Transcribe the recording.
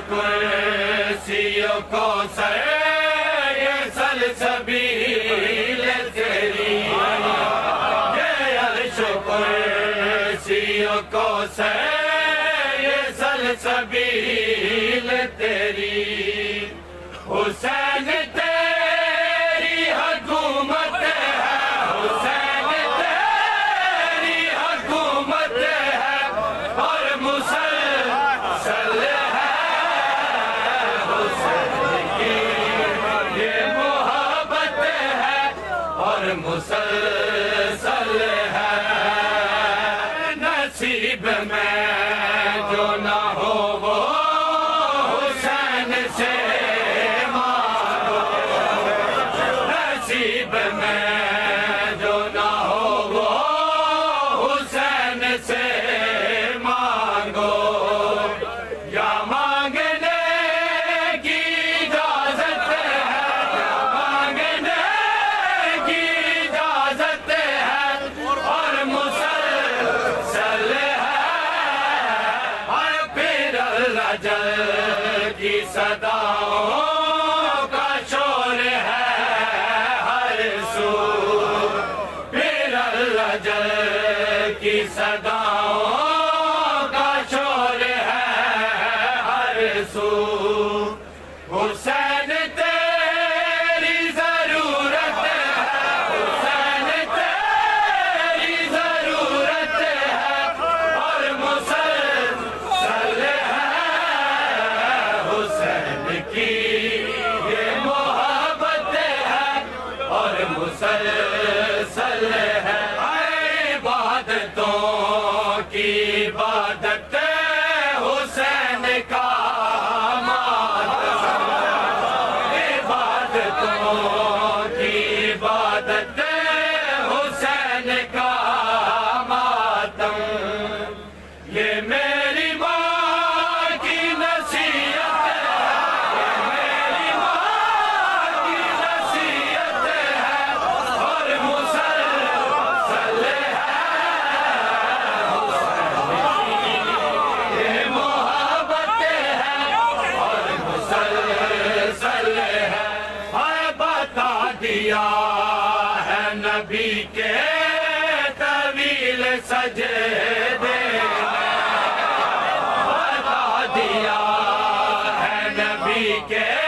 کرسیوں کو سر یہ سلسبیل تیری یہ عرش و کرسیوں کو سر یہ سلسبیل تیری حسین تیری حکومت ہے حسین تیری حکومت ہے اور مسلسل ہے حسین کی یہ محبت ہے اور مسلسل ہے نصیب میں جو نہ ہو وہ حسین سے مانگو نصیب میں جو نہ ہو وہ حسین سے مانگو یا مانگنے کی اجازت ہے یا مانگنے کی اجازت ہے اور مسلسل رجل کی صداؤں کا شور ہے ہر سو پھر رجل کی صداؤں کا شور ہے ہر سو حسین تیری ضرورت ہے حسین تیری ضرورت ہے اور مسلسل حسین کی یہ محبت ہے اور مسلسل ہے عبادتوں کی عبادت حسین کا ماتم عبادتوں کی عبادت حسین کا ماتم یہ میری ماں کی نصیحت دیا ہے نبی کے طویل سجدے بتا دیا ہے نبی کے